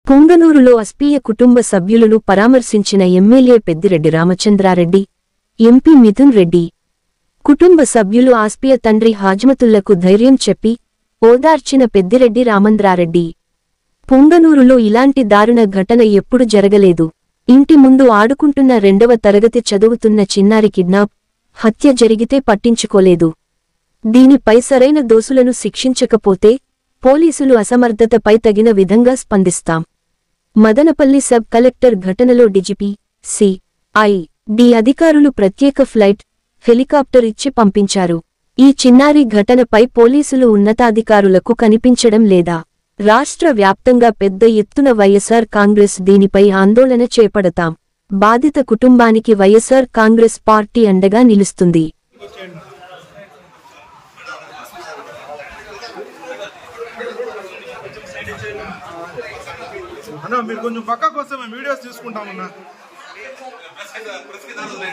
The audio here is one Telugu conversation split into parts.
పుంగనూరులో అస్పీయ కుటుంబ సభ్యులను పరామర్శించిన ఎమ్మెల్యే పెద్దిరెడ్డి రామచంద్రారెడ్డి, ఎంపీ మిథున్ రెడ్డి. కుటుంబ సభ్యులు ఆస్పీయ తండ్రి హాజ్మతుల్లకు ధైర్యం చెప్పి ఓదార్చిన పెద్దిరెడ్డి రామచంద్రారెడ్డి. పుంగనూరులో ఇలాంటి దారుణ ఘటన ఎప్పుడు జరగలేదు. ఇంటి ముందు ఆడుకుంటున్న 2వ తరగతి చదువుతున్న చిన్నారి కిడ్నాప్, హత్య జరిగితే పట్టించుకోలేదు. దీనిపై సరైన దోషులను శిక్షించకపోతే పోలీసులు అసమర్థతపై తగిన విధంగా స్పందిస్తాం. మదనపల్లి సబ్ కలెక్టర్ ఘటనలో డీజీపీ, సి.ఐ.డి అధికారులు ప్రత్యేక ఫ్లైట్, హెలికాప్టర్ ఇచ్చి పంపించారు. ఈ చిన్నారి ఘటనపై పోలీసులు ఉన్నతాధికారులకు కనిపించడం లేదా? రాష్ట్ర వ్యాప్తంగా పెద్ద ఎత్తున వైఎస్ఆర్ కాంగ్రెస్ దీనిపై ఆందోళన చేపడతాం. బాధిత కుటుంబానికి వైఎస్ఆర్ కాంగ్రెస్ పార్టీ అండగా నిలుస్తుంది. అన్నా మీరు కొంచెం పక్కకు వస్తే మేము వీడియోస్ తీసుకుంటామన్నా.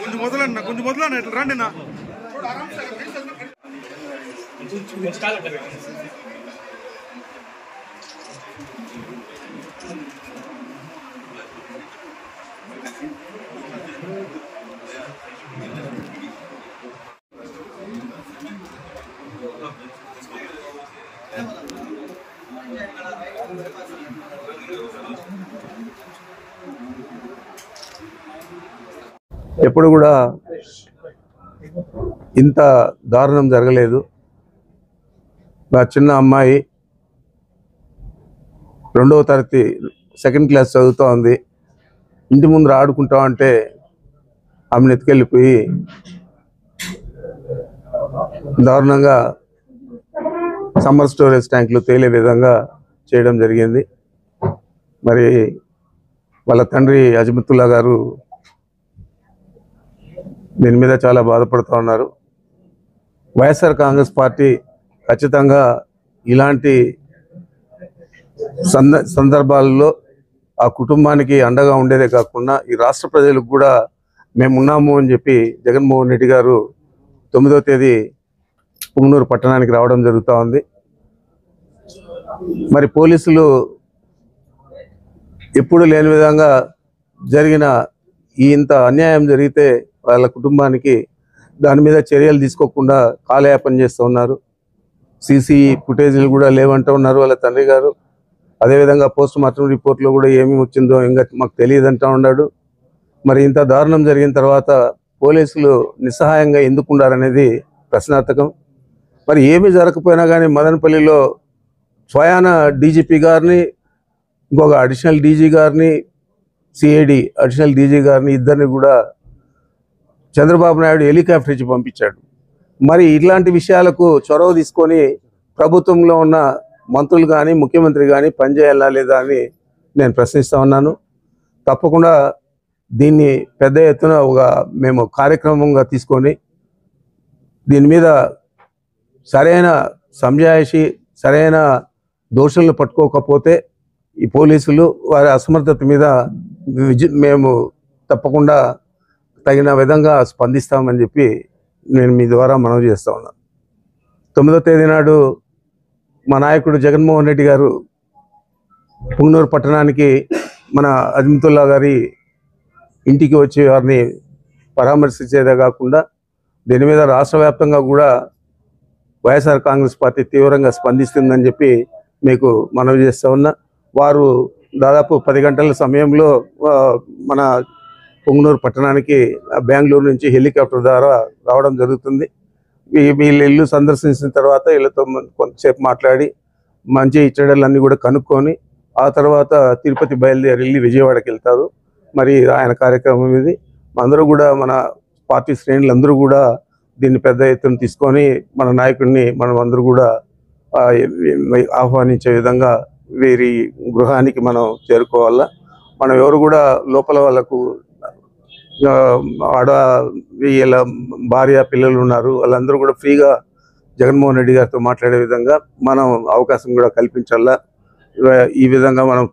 కొంచెం మొదలన్నా ఇట్లా రండి నా. ఎప్పుడు కూడా ఇంత దారుణం జరగలేదు. నా చిన్న అమ్మాయి 2వ తరగతి సెకండ్ క్లాస్ చదువుతూ ఉంది. ఇంటి ముందు ఆడుకుంటా అంటే ఆమెను ఎత్తుకెళ్ళిపోయి దారుణంగా సమ్మర్ స్టోరేజ్ ట్యాంక్లో తేలే విధంగా చేయడం జరిగింది. మరి వాళ్ళ తండ్రి అజ్మతుల్లా గారు దీని మీద చాలా బాధపడుతూ ఉన్నారు. వైఎస్ఆర్ కాంగ్రెస్ పార్టీ ఖచ్చితంగా ఇలాంటి సందర్భాల్లో ఆ కుటుంబానికి అండగా ఉండేదే కాకుండా ఈ రాష్ట్ర ప్రజలకు కూడా మేమున్నాము అని చెప్పి జగన్మోహన్ రెడ్డి గారు 9వ తేదీ పుంగనూరు పట్టణానికి రావడం జరుగుతూ ఉంది. మరి పోలీసులు ఎప్పుడు లేని విధంగా జరిగిన ఇంత అన్యాయం జరిగితే వాళ్ళ కుటుంబానికి దాని మీద చర్యలు తీసుకోకుండా కాలయాపన చేస్తూ ఉన్నారు. సీసీ ఫుటేజీలు కూడా లేవంటూ ఉన్నారు వాళ్ళ తండ్రి గారు. అదేవిధంగా పోస్ట్ మార్టం రిపోర్ట్లో కూడా ఏమి వచ్చిందో ఇంకా మాకు తెలియదంటూ ఉన్నాడు. మరి ఇంత దారుణం జరిగిన తర్వాత పోలీసులు నిస్సహాయంగా ఎందుకున్నారనేది ప్రశ్నార్థకం. మరి ఏమీ జరగకపోయినా కానీ మదనపల్లిలో స్వయాన డీజీపీ గారిని, ఇంకొక అడిషనల్ డీజీ గారిని, సిఐడి అడిషనల్ డీజీ గారిని ఇద్దరిని కూడా చంద్రబాబు నాయుడు హెలికాప్టర్ ఇచ్చి పంపించాడు. మరి ఇట్లాంటి విషయాలకు చొరవ తీసుకొని ప్రభుత్వంలో ఉన్న మంత్రులు కానీ ముఖ్యమంత్రి కానీ పనిచేయాలా లేదా అని నేను ప్రశ్నిస్తూ ఉన్నాను. తప్పకుండా దీన్ని పెద్ద ఎత్తున మేము కార్యక్రమంగా తీసుకొని దీని మీద సరైన సంజాయిషి, సరైన దోషులను పట్టుకోకపోతే ఈ పోలీసులు వారి అసమర్థత మీద మేము తప్పకుండా తగిన విధంగా స్పందిస్తామని చెప్పి నేను మీ ద్వారా మనవి చేస్తూ ఉన్నాను. 9వ తేదీ నాడు మా నాయకుడు జగన్మోహన్ రెడ్డి గారు పుంగనూరు పట్టణానికి మన అజ్మతుల్లా గారి ఇంటికి వచ్చి వారిని పరామర్శించేదే కాకుండా దీని మీద రాష్ట్ర వ్యాప్తంగా కూడా వైఎస్ఆర్ కాంగ్రెస్ పార్టీ తీవ్రంగా స్పందిస్తుందని చెప్పి మీకు మనవి చేస్తూ ఉన్నా. వారు దాదాపు 10 గంటల సమయంలో మన పుంగనూరు పట్టణానికి బెంగళూరు నుంచి హెలికాప్టర్ ద్వారా రావడం జరుగుతుంది. వీళ్ళ ఇల్లు సందర్శించిన తర్వాత వీళ్ళతో కొంతసేపు మాట్లాడి మంచి చెడ్డలన్నీ కూడా కనుక్కొని ఆ తర్వాత తిరుపతి బయలుదేరి వెళ్ళి విజయవాడకి వెళ్తారు. మరి ఆయన కార్యక్రమం ఇది. అందరూ కూడా మన పార్టీ శ్రేణులందరూ కూడా దీన్ని పెద్ద ఎత్తున తీసుకొని మన నాయకుడిని మనం అందరూ కూడా ఆహ్వానించే విధంగా వీరి గృహానికి మనం చేరుకోవాలా. మనం ఎవరు కూడా లోపల వాళ్ళకు వీళ్ళ భార్య పిల్లలు ఉన్నారు, వాళ్ళందరూ కూడా ఫ్రీగా జగన్మోహన్ రెడ్డి గారితో మాట్లాడే విధంగా మనం అవకాశం కూడా కల్పించాలా. ఈ విధంగా మనం